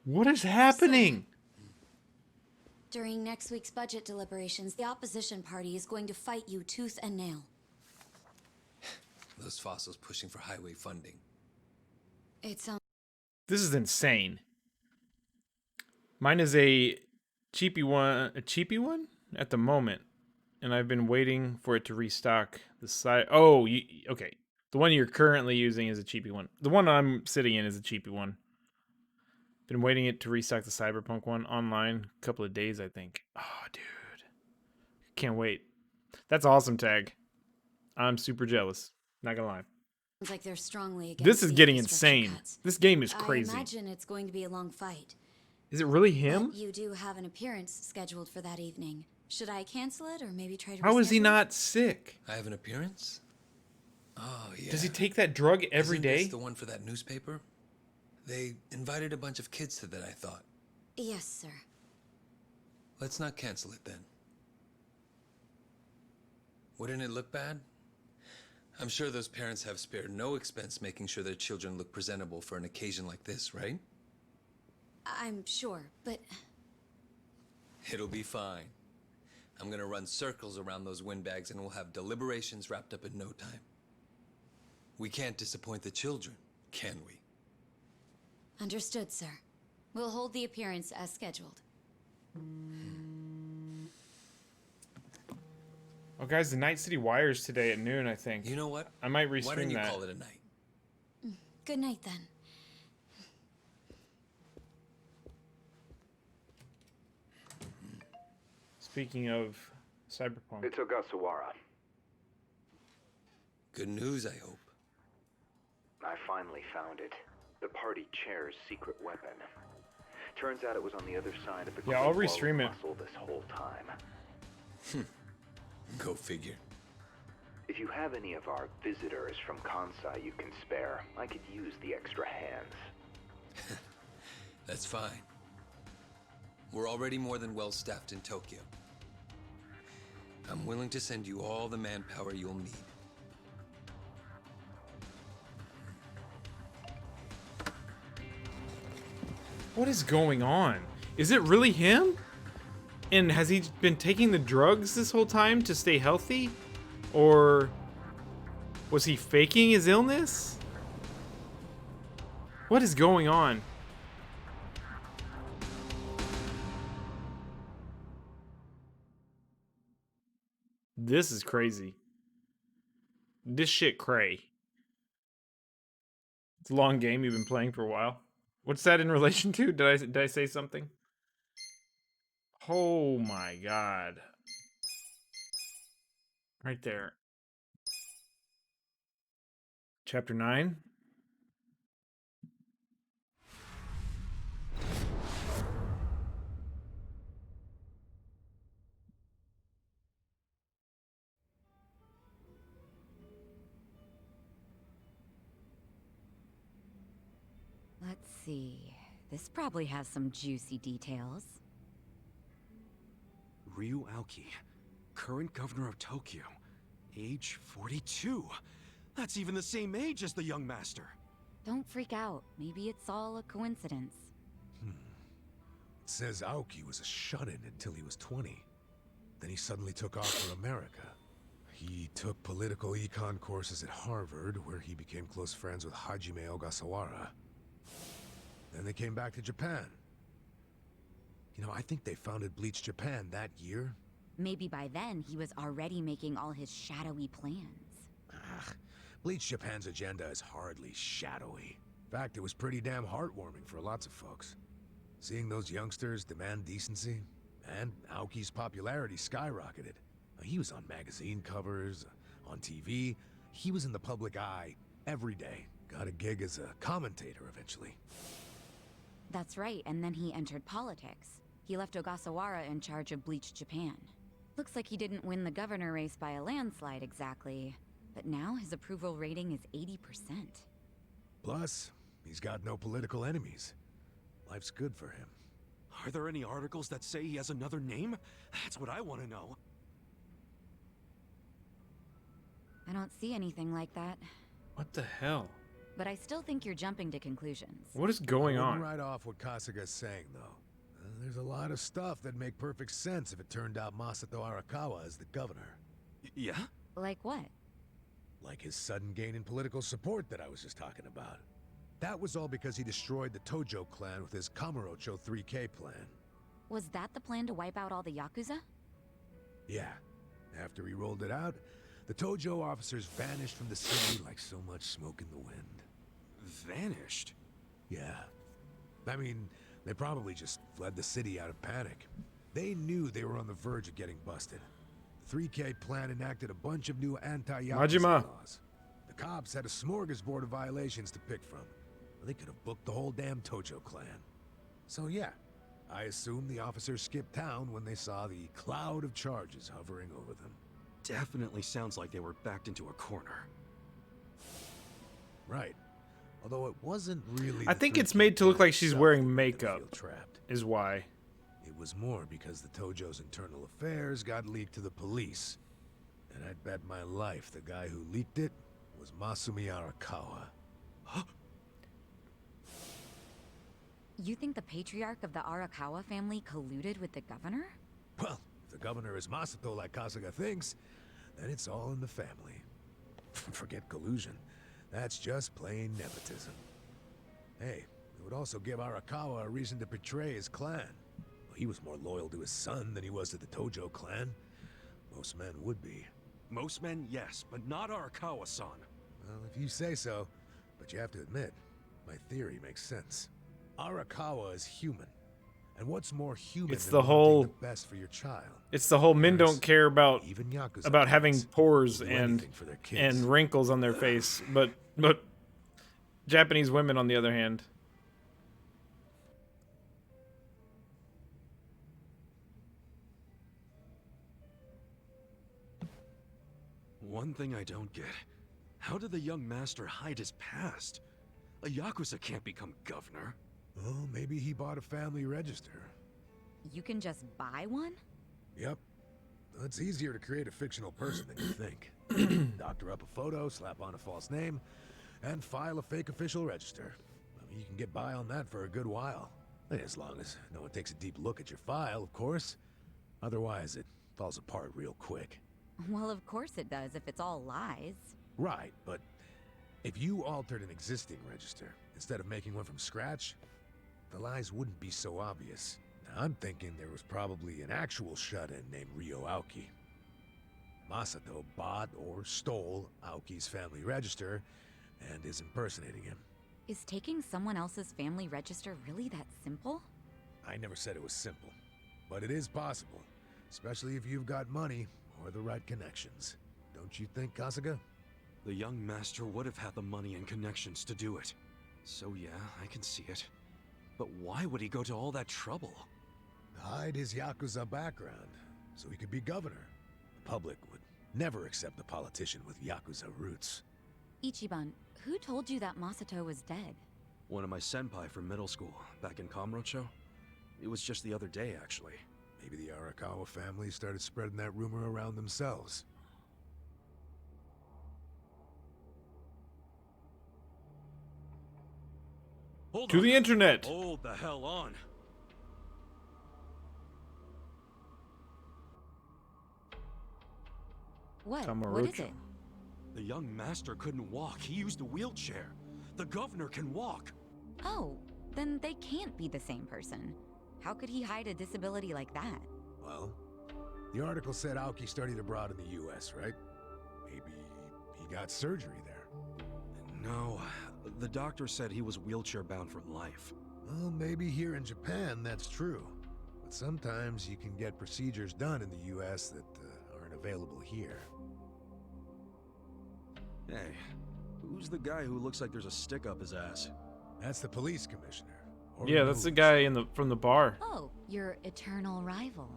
What is happening? During next week's budget deliberations, the opposition party is going to fight you tooth and nail. Those fossils pushing for highway funding. It sounds... This is insane. Mine is a cheapy one at the moment, and I've been waiting for it to restock the side. Oh, okay. The one you're currently using is a cheapy one. The one I'm sitting in is a cheapy one. Been waiting it to restock the Cyberpunk one online a couple of days, I think. Oh, dude. Can't wait. That's awesome, Tag. I'm super jealous. Not gonna lie. sounds like they're strongly against This is the getting infrastructure insane. cuts. This game is crazy. I imagine it's going to be a long fight. Is it really him? But you do have an appearance scheduled for that evening. Should I cancel it or maybe try to How is he reschedule? not sick? I have an appearance? Oh, yeah. Does he take that drug every Isn't day? this the one for that newspaper? They invited a bunch of kids to that, I thought. Yes, sir. Let's not cancel it then. Wouldn't it look bad? I'm sure those parents have spared no expense making sure their children look presentable for an occasion like this, right? I'm sure, but It'll be fine. I'm gonna run circles around those windbags and we'll have deliberations wrapped up in no time. We can't disappoint the children, can we? understood, sir. We'll hold the appearance as scheduled. Oh, guys, the Night City Wires today at noon, I think. You know what? I might Why don't restream you that. call it a night? Good night, then. Speaking of Cyberpunk. It's Ogasawara. Good news, I hope. I finally found it. The party chair's secret weapon. Turns out it was on the other side of the Yeah, I'll great wall restream of it. muscle this whole time. Go figure. If you have any of our visitors from Kansai you can spare, I could use the extra hands. That's fine. We're already more than well staffed in Tokyo. I'm willing to send you all the manpower you'll need. What is going on? Is it really him? And has he been taking the drugs this whole time to stay healthy? Or was he faking his illness? What is going on? This is crazy. This shit cray. It's a long game you've been playing for a while. What's that in relation to? Did I say something? Oh my god. Right there. Chapter 9. Let's see. This probably has some juicy details. Ryu Aoki, current governor of Tokyo, age 42. That's even the same age as the young master. Don't freak out. Maybe it's all a coincidence. It says Aoki was a shut-in until he was 20. Then he suddenly took off for America. He took political econ courses at Harvard, where he became close friends with Hajime Ogasawara. Then they came back to Japan. You know, I think they founded Bleach Japan that year. Maybe by then he was already making all his shadowy plans. Bleach Japan's agenda is hardly shadowy. In fact, it was pretty damn heartwarming for lots of folks. Seeing those youngsters demand decency, and Aoki's popularity skyrocketed. He was on magazine covers, on TV. He was in the public eye every day. Got a gig as a commentator eventually. That's right, and then he entered politics. He left Ogasawara in charge of Bleach Japan. Looks like he didn't win the governor race by a landslide exactly, but now his approval rating is 80%. Plus, he's got no political enemies. Life's good for him. Are there any articles that say he has another name? That's what I want to know. I don't see anything like that. What the hell? but I still think you're jumping to conclusions. What is going I wouldn't on? write off what Kasaga's saying, though. There's a lot of stuff that make perfect sense if it turned out Masato Arakawa is the governor. Yeah? Like what? Like his sudden gain in political support that I was just talking about. That was all because he destroyed the Tojo clan with his Kamurocho 3K plan. Was that the plan to wipe out all the Yakuza? Yeah. After he rolled it out, the Tojo officers vanished from the city like so much smoke in the wind. Vanished? Yeah. I mean, they probably just fled the city out of panic. They knew they were on the verge of getting busted. The 3K plan enacted a bunch of new anti-Yakuza Majima. laws. The cops had a smorgasbord of violations to pick from. They could have booked the whole damn Tojo clan. So yeah, I assume the officers skipped town when they saw the cloud of charges hovering over them. Definitely sounds like they were backed into a corner. Right. Although it wasn't really. I the think it's 3K made to look plan like she's itself wearing that made them makeup. feel trapped. Is why. It was more because the Tojo's internal affairs got leaked to the police. And I'd bet my life the guy who leaked it was Masumi Arakawa. You think the patriarch of the Arakawa family colluded with the governor? Well, if the governor is Masato like Kasuga thinks, then it's all in the family. Forget collusion. That's just plain nepotism. Hey, it would also give Arakawa a reason to betray his clan. Well, he was more loyal to his son than he was to the Tojo clan. Most men would be. Most men, yes, but not Arakawa-san. Well, if you say so, but you have to admit, my theory makes sense. Arakawa is human. And what's more human It's than the wanting whole- the best for your child? It's the whole men don't care about Even Yakuza having clans pores will do and anything for their kids. wrinkles on their face, but Japanese women on the other hand. One thing I don't get. How did the young master hide his past? A Yakuza can't become governor. Oh, maybe he bought a family register. You can just buy one? Yep. It's easier to create a fictional person than you think. Doctor up a photo, slap on a false name, and file a fake official register. I mean, you can get by on that for a good while. As long as no one takes a deep look at your file, of course. Otherwise, it falls apart real quick. Well, of course it does if it's all lies. Right, but if you altered an existing register instead of making one from scratch, the lies wouldn't be so obvious. Now, I'm thinking there was probably an actual shut-in named Ryo Aoki. Masato bought or stole Aoki's family register and is impersonating him. Is taking someone else's family register really that simple? I never said it was simple, but it is possible, especially if you've got money or the right connections. Don't you think, Kasuga? The young master would have had the money and connections to do it. So yeah, I can see it. But why would he go to all that trouble? To hide his Yakuza background, so he could be governor. The public would never accept a politician with Yakuza roots. Ichiban, who told you that Masato was dead? One of my senpai from middle school, back in Kamurocho. It was just the other day, actually. Maybe the Arakawa family started spreading that rumor around themselves. Hold To on. the internet. Hold the hell on. What? What is Kamurocho. it? The young master couldn't walk. He used a wheelchair. The governor can walk. Oh, then they can't be the same person. How could he hide a disability like that? Well, the article said Aoki studied abroad in the US, right? Maybe he got surgery there. No, the doctor said he was wheelchair bound for life. Well, maybe here in Japan that's true. But sometimes you can get procedures done in the US that aren't available here. Hey, who's the guy who looks like there's a stick up his ass? That's the police commissioner. Or Yeah, that's the moves. guy from the bar. Oh, your eternal rival.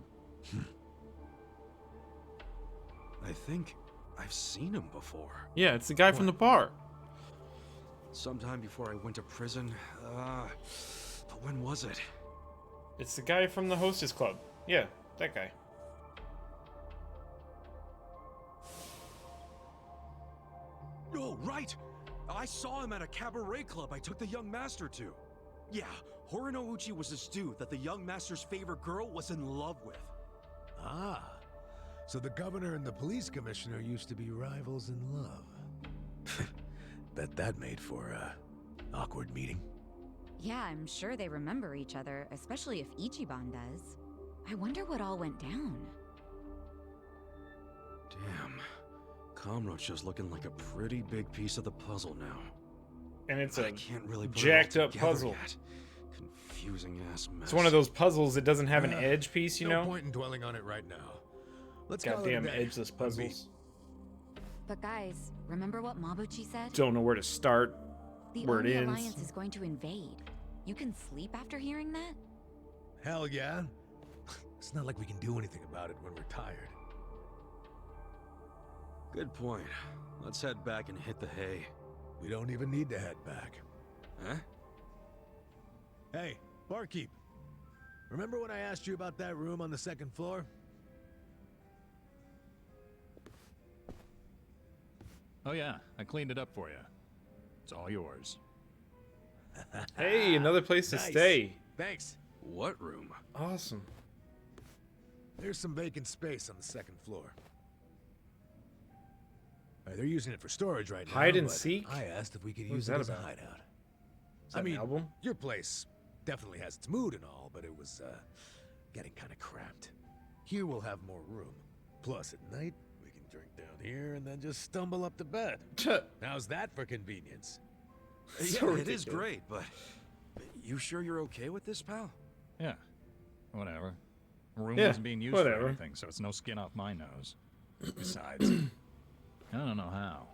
I think I've seen him before. Yeah, it's the guy from the bar. Sometime before I went to prison. But when was it? It's the guy from the Hostess Club. Yeah, that guy. Oh, right! I saw him at a cabaret club I took the young master to. Yeah, Horinouchi was this dude that the young master's favorite girl was in love with. Ah, so the governor and the police commissioner used to be rivals in love. Bet that made for a awkward meeting. Yeah, I'm sure they remember each other, especially if Ichiban does. I wonder what all went down. Damn. Kamurocho's looking like a pretty big piece of the puzzle now. And it's I a can't really put jacked it all up together puzzle. yet. Confusing ass mess. It's one of those puzzles that doesn't have an edge piece, you no know? point in dwelling on it right now. Let's call it a Goddamn day. edgeless puzzles. But guys, remember what Mabuchi said? Don't know where to start, The where it Omi ends. Alliance is going to invade. You can sleep after hearing that? Hell yeah. It's not like we can do anything about it when we're tired. Good point. Let's head back and hit the hay. We don't even need to head back. Huh? Hey, barkeep. Remember when I asked you about that room on the second floor? Oh yeah, I cleaned it up for you. It's all yours. Hey, another place to Nice. stay. Thanks. What room? Awesome. There's some vacant space on the second floor. They're using it for storage right now. Hide and but seek? I asked if we could What use is it that as a about? hideout. Is that I mean, an album? your place definitely has its mood and all, but it was getting kind of cramped. Here we'll have more room. Plus, at night we can drink down here and then just stumble up to bed. How's that for convenience? Yeah, So it is ridiculous. great, but you sure you're okay with this, pal? Yeah, whatever. The room Yeah, wasn't being used whatever. for anything, so it's no skin off my nose. Besides, I don't know how,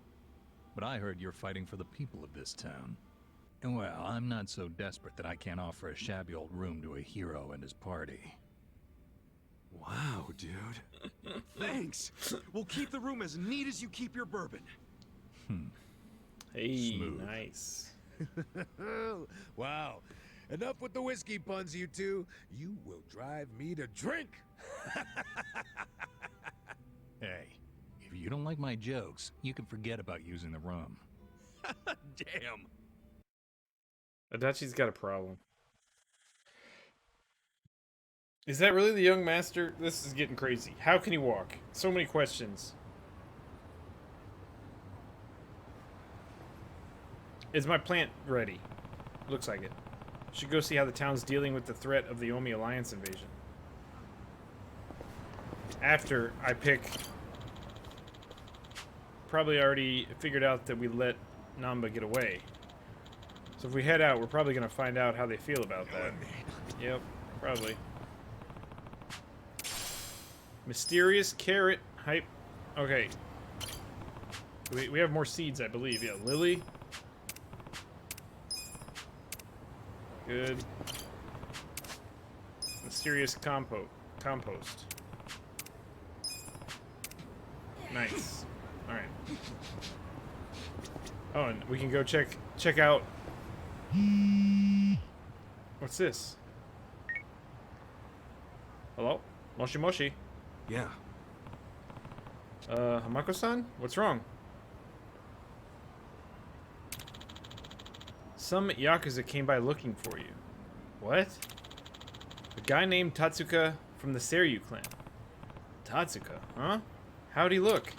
but I heard you're fighting for the people of this town. And well, I'm not so desperate that I can't offer a shabby old room to a hero and his party. Wow, dude. Thanks. We'll keep the room as neat as you keep your bourbon. Hey, Smooth. nice. Wow. Enough with the whiskey puns, you two. You will drive me to drink. Hey, if you don't like my jokes, you can forget about using the room. Damn. Adachi's got a problem. Is that really the young master? This is getting crazy. How can he walk? So many questions. Is my plant ready? Looks like it. Should go see how the town's dealing with the threat of the Omi Alliance invasion. After I pick... Probably already figured out that we let Namba get away. So if we head out, we're probably going to find out how they feel about that. Yep, probably. Mysterious carrot hype. Okay. We have more seeds, I believe. Yeah, lily. Good. Mysterious compost. Nice. All right. Oh, and we can go check out. What's this? Hello? Moshi Moshi. Yeah. Hamako-san? What's wrong? Some Yakuza came by looking for you. What? A guy named Tatsuka from the Seiryu clan. Tatsuka, huh? How'd he look?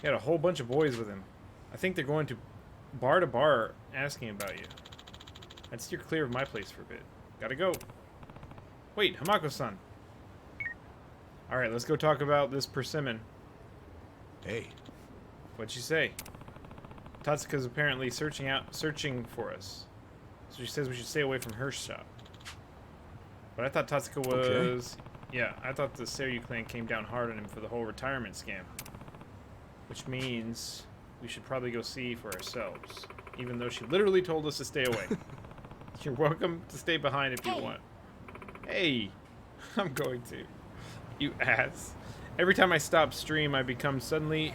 He had a whole bunch of boys with him. I think they're going to bar asking about you. I'd steer clear of my place for a bit. Gotta go. Wait, Hamako-san. Alright, let's go talk about this persimmon. Hey, What'd you say? Tatsuka's apparently searching for us. So she says we should stay away from her shop. But I thought Tatsuka was... Yeah, I thought the Seiryu clan came down hard on him for the whole retirement scam. Which means we should probably go see for ourselves. Even though she literally told us to stay away. You're welcome to stay behind if you want. Hey! I'm going to. You ass. Every time I stop stream, I become suddenly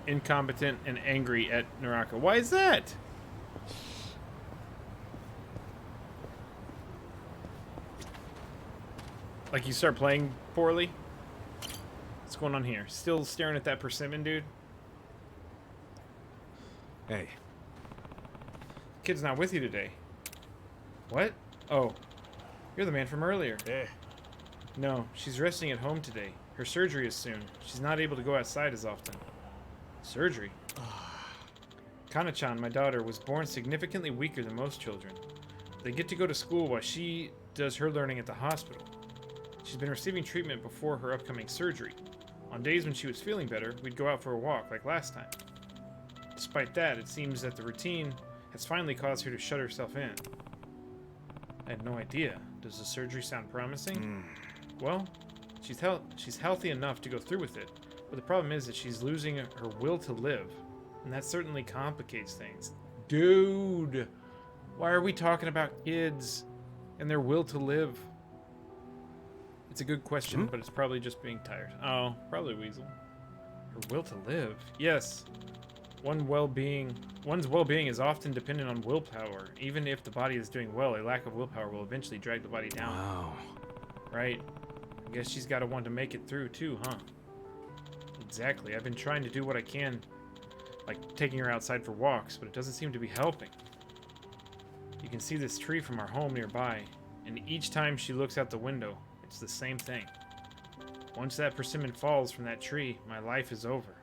incompetent and angry at Naraka. Why is that? Like you start playing poorly? What's going on here? Still staring at that persimmon, dude? Hey, Kid's not with you today. What? Oh, you're the man from earlier. No, she's resting at home today. Her surgery is soon. She's not able to go outside as often. Surgery? Kana-chan, my daughter, was born significantly weaker than most children. They get to go to school while she does her learning at the hospital. She's been receiving treatment before her upcoming surgery. On days when she was feeling better, we'd go out for a walk like last time. Despite that, it seems that the routine has finally caused her to shut herself in. I had no idea. Does the surgery sound promising? Well, she's healthy enough to go through with it, but the problem is that she's losing her will to live, and that certainly complicates things. Dude, why are we talking about kids and their will to live? It's a good question, but it's probably just being tired. Oh, probably Weasel. Her will to live. Yes. One's well-being is often dependent on willpower. Even if the body is doing well, a lack of willpower will eventually drag the body down. Wow. Right. I guess she's got to want to make it through too, huh? Exactly. I've been trying to do what I can, like taking her outside for walks, but it doesn't seem to be helping. You can see this tree from our home nearby, and each time she looks out the window, it's the same thing. Once that persimmon falls from that tree, my life is over.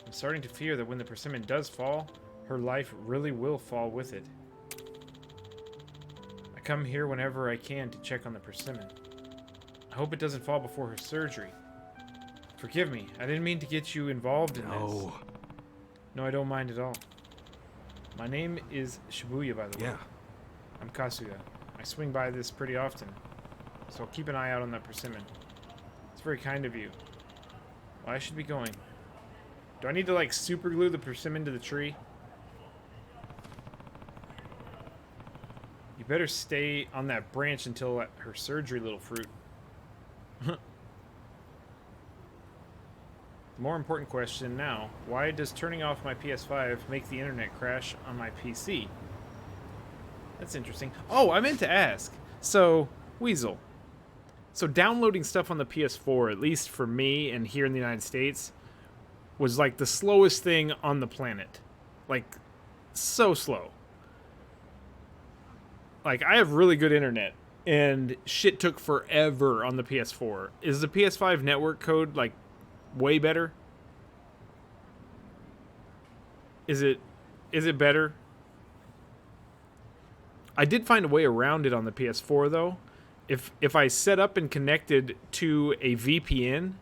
I'm starting to fear that when the persimmon does fall, her life really will fall with it. I come here whenever I can to check on the persimmon. I hope it doesn't fall before her surgery. Forgive me, I didn't mean to get you involved in this. No, I don't mind at all. My name is Shibuya, by the way. Yeah. I'm Kasuga. I swing by this pretty often, so I'll keep an eye out on that persimmon. It's very kind of you. Well, I should be going. Do I need to, like, super glue the persimmon to the tree? You better stay on that branch until her surgery, little fruit. The more important question now, why does turning off my PS5 make the internet crash on my PC? That's interesting. Oh, I meant to ask. So, Weasel. So downloading stuff on the PS4, at least for me and here in the United States, was like the slowest thing on the planet. Like, so slow. Like, I have really good internet, and shit took forever on the PS4. Is the PS5 network code, like, way better? Is it better? I did find a way around it on the PS4, though. If I set up and connected to a VPN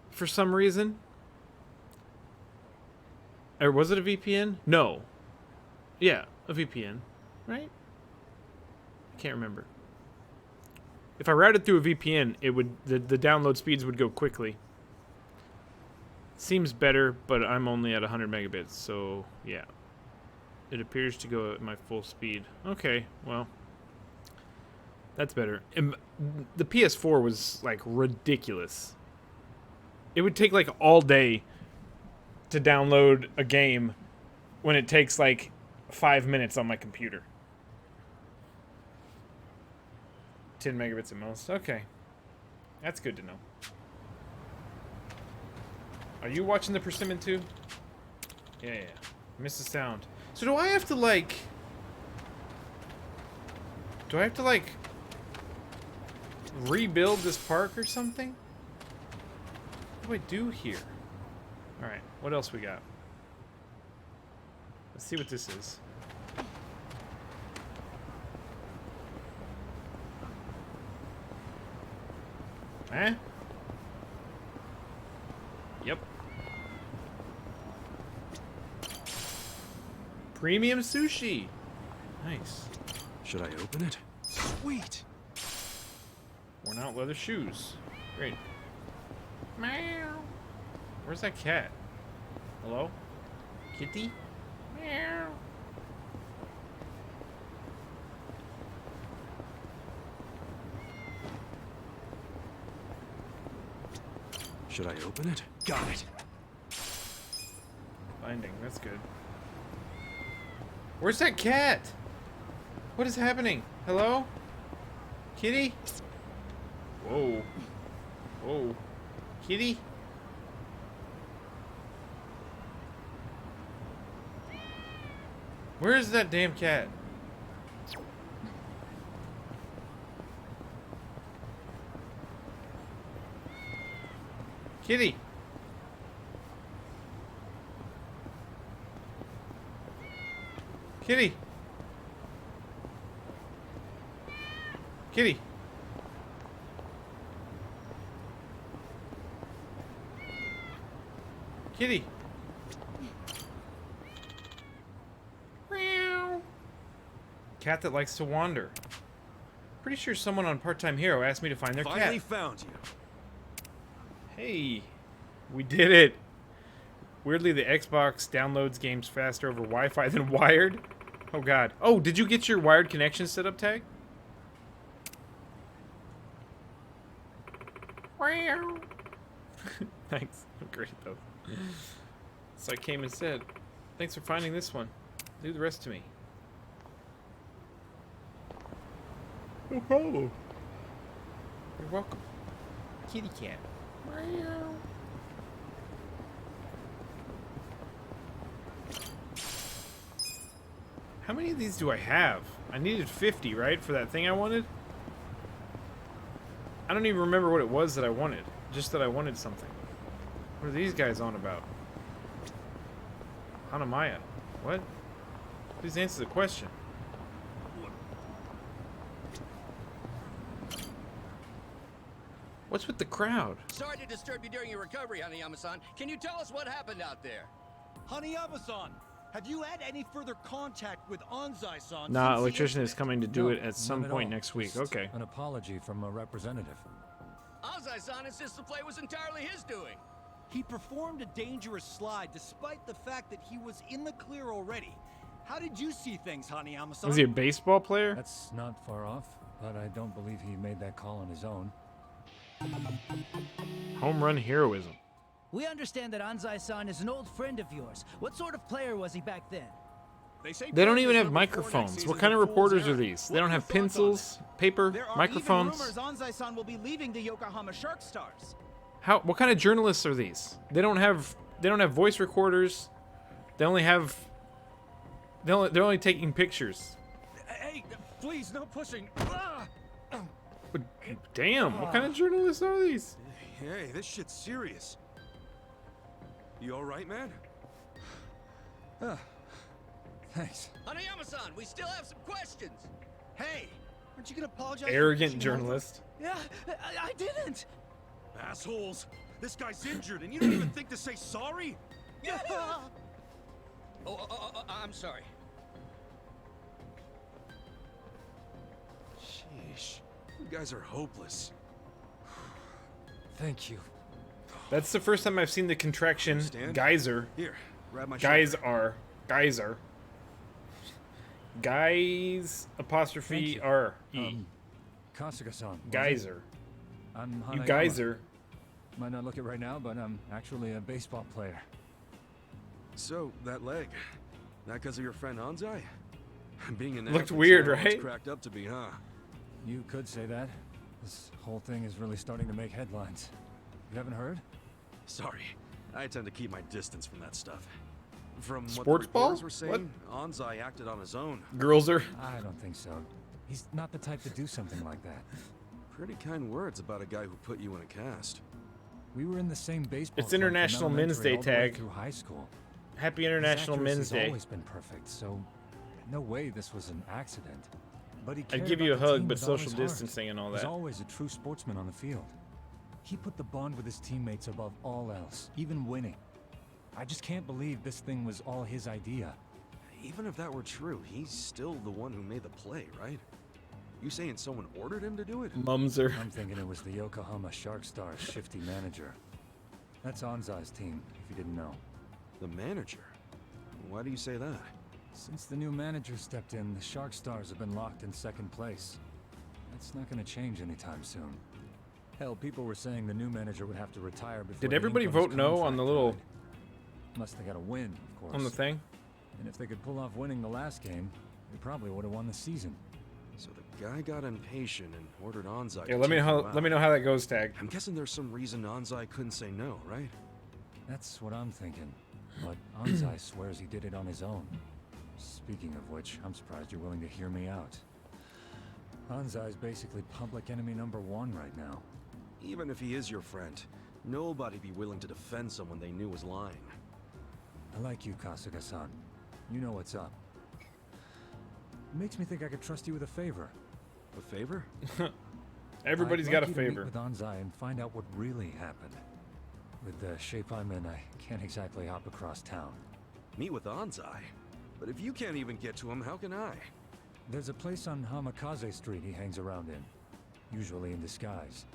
for some reason, or was it a VPN? No. Yeah, a VPN, right? I can't remember. If I routed through a VPN, it would the download speeds would go quickly. Seems better, but I'm only at 100 megabits, so yeah. It appears to go at my full speed. Okay, well, that's better. And the PS4 was like ridiculous. It would take like all day to download a game when it takes like 5 minutes on my computer. 10 megabits at most. Okay. That's good to know. Are you watching the persimmon too? Yeah. Missed the sound. So do I have to like rebuild this park or something? What do I do here? Alright, what else we got? Let's see what this is. Eh? Yep. Premium sushi. Nice. Should I open it? Sweet. Worn out leather shoes. Great. Meow. Where's that cat? Hello? Kitty? Meow. Should I open it? Got it. Binding, that's good. Where's that cat? What is happening? Hello? Kitty? Whoa. Whoa. Kitty? Where is that damn cat? Kitty. Kitty. Kitty. Kitty. Meow. Cat that likes to wander. Pretty sure someone on Part-Time Hero asked me to find their Finally cat. found you. Hey, we did it. Weirdly, the Xbox downloads games faster over Wi-Fi than wired. Oh god. Oh, did you get your wired connection set up, Tag? Wow. Thanks. I'm great at those. So I came and said, thanks for finding this one. Leave the rest to me. No problem. You're welcome. Kitty cat. Meow. How many of these do I have? I needed 50, right, for that thing I wanted? I don't even remember what it was that I wanted. Just that I wanted something. What are these guys on about? Hanamaya. What? Please answer the question. What's with the crowd? Sorry to disturb you during your recovery, Hanayama-san. Can you tell us what happened out there? Hanayama-san, have you had any further contact with Anzai-san? Nah, since the electrician is incident? coming to do No, it at some not at point all. next week. Just Okay. An apology from a representative. Anzai-san insists the play was entirely his doing. He performed a dangerous slide despite the fact that he was in the clear already. How did you see things, Hanayama-san? Was he a baseball player? That's not far off, but I don't believe he made that call on his own. Home run heroism. We understand that Anzai-san is an old friend of yours. What sort of player was he back then? They don't even have microphones. What kind of reporters are these? They don't have pencils, paper, There are microphones. even rumors Anzai-san will be leaving the Yokohama Shark Stars. How? What kind of journalists are these? They don't have voice recorders. They only have. They're only taking pictures. Hey, please, no pushing. But damn, what kind of journalists are these? Hey, this shit's serious. You alright, man? Thanks. Hanayama-san, we still have some questions. Hey, aren't you gonna apologize? for Arrogant pushing over? journalist. Yeah, I didn't. Assholes! This guy's injured and you don't even think to say sorry? I'm sorry. Sheesh. You guys are hopeless. Thank you. That's the first time I've seen the contraction Understand? geyser. Here, grab my Guys shoulder. are geyser. Guys apostrophe Thank you. R E. Kasuga-san. was it? Geyser. I'm You Hanayama. geyser. Might not look it right now, but I'm actually a baseball player. So, that leg. That because of your friend Anzai? Being an Looked athlete's weird, not all it's right? cracked up to be, huh? You could say that. This whole thing is really starting to make headlines. You haven't heard? Sorry, I tend to keep my distance from that stuff. From Sports what the ball? reporters were saying, Anzai acted on his own. Girls are. I don't think so. He's not the type to do something like that. Pretty kind words about a guy who put you in a cast. We were in the same baseball It's club from International Men's elementary Day all the way tag. through high school. Happy His International Men's accuracy's Day. always been perfect, so no way this was an accident. But he I'd cared give you a about the hug, team but with all social his heart. distancing and all He's that. always a true sportsman on the field. He put the bond with his teammates above all else, even winning. I just can't believe this thing was all his idea. Even if that were true, he's still the one who made the play, right? You saying someone ordered him to do it? Mumser. I'm thinking it was the Yokohama Shark Stars' shifty manager. That's Anzai's team, if you didn't know. The manager? Why do you say that? Since the new manager stepped in, the Shark Stars have been locked in second place. That's not going to change anytime soon. Hell, people were saying the new manager would have to retire before. Did the everybody ink on his vote no on the contract little dried. Unless they got a win, of course. on the thing? And if they could pull off winning the last game, they probably would have won the season. So the guy got impatient and ordered Anzai. Yeah, to let me take know you how out. let me know how that goes, Tag. I'm guessing there's some reason Anzai couldn't say no, right? That's what I'm thinking. But Anzai swears he did it on his own. Speaking of which, I'm surprised you're willing to hear me out. Anzai's basically public enemy #1 right now. Even if he is your friend, nobody'd be willing to defend someone they knew was lying. I like you, Kasuga-san. You know what's up. Makes me think I could trust you with a favor. A favor? Everybody's I'd got a like you to meet favor. with Anzai and find out what really happened. With the shape I'm in, I can't exactly hop across town. Meet with Anzai? But if you can't even get to him, how can I? There's a place on Hamikaze Street he hangs around in. Usually in disguise.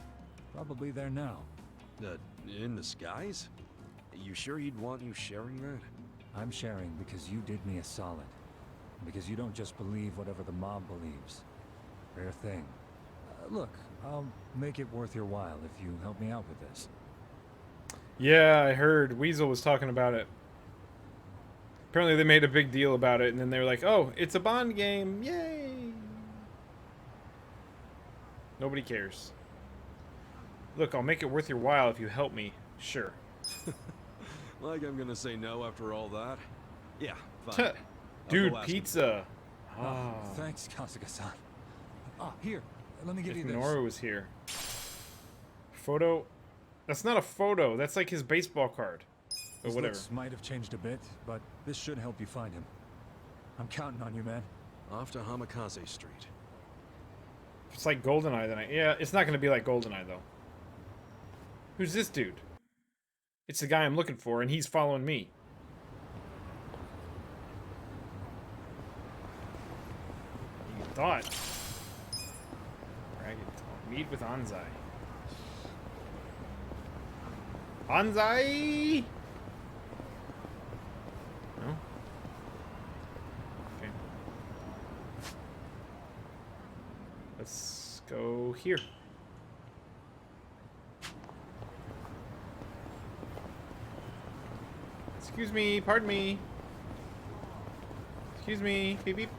Probably there now. In disguise? You sure he'd want you sharing that? I'm sharing because you did me a solid. Because you don't just believe whatever the mob believes. Rare thing. Look, I'll make it worth your while if you help me out with this. Yeah, I heard Weasel was talking about it. Apparently they made a big deal about it, and then they were like, oh, it's a Bond game. Yay! Nobody cares. Look, I'll make it worth your while if you help me. Sure. Like I'm gonna say no after all that? Yeah, fine. Dude, pizza. Oh, thanks, Kasuga-san. Here, let me give you this. Minoru was here. Photo? That's not a photo. That's like his baseball card. But His whatever. looks might have changed a bit, but this should help you find him. I'm counting on you, man. Off to Hamikaze Street. It's like GoldenEye then. Yeah, it's not going to be like GoldenEye though. Who's this dude? It's the guy I'm looking for, and he's following me. You thought. Meet with Anzai. Anzai! No? Okay. Let's go here. Excuse me, pardon me. Excuse me, beep beep.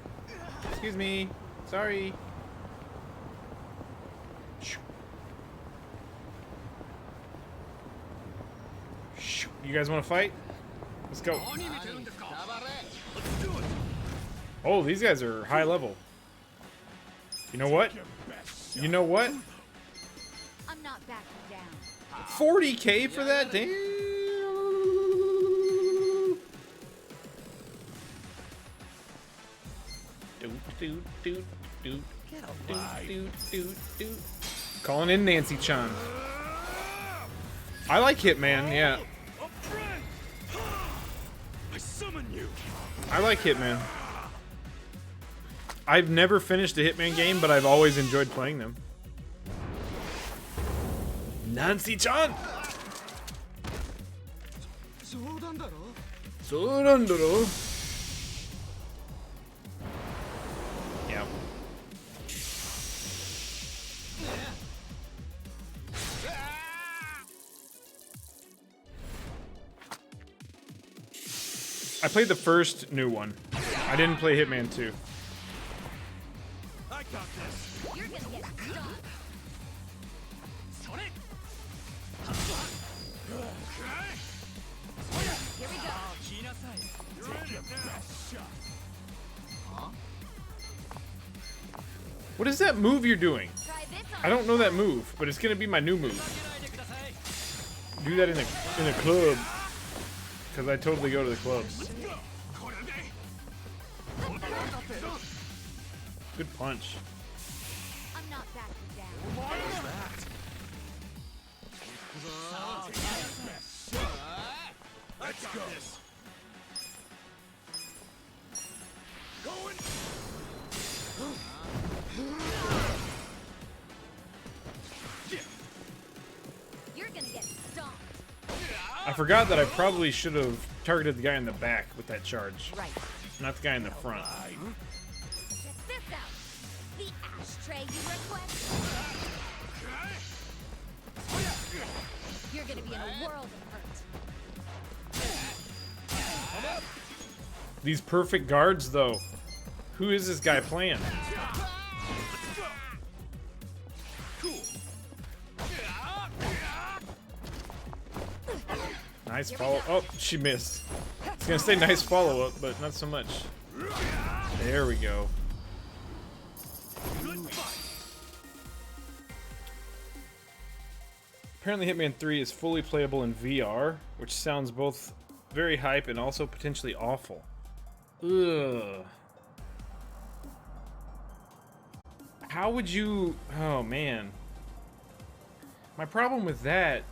Excuse me, sorry. You guys want to fight? Let's go. Oh, these guys are high level. You know what? You know what? I'm not backing down. 40K for that? Damn. Calling in Nancy-chan. I like Hitman, yeah. I like Hitman. I've never finished a Hitman game, but I've always enjoyed playing them. Nancy-chan! Yeah. I played the first new one. I didn't play Hitman 2. I got this. You're gonna get done. Here we go. What is that move you're doing? Try this on. I don't know that move, but it's gonna be my new move. Do that in a club, because I totally go to the clubs. Good punch. I'm not backing down. Let's go. Going. You're gonna get stomped. I forgot that I probably should have targeted the guy in the back with that charge, Right. not the guy in the front. Check this out. The ashtray you request. You're gonna be in a world of hurt. These perfect guards, though. Who is this guy playing? Nice follow. Oh, she missed. I was gonna say nice follow up, but not so much. There we go. Apparently Hitman 3 is fully playable in VR, which sounds both very hype and also potentially awful. Ugh. How would you... Oh, man. My problem with that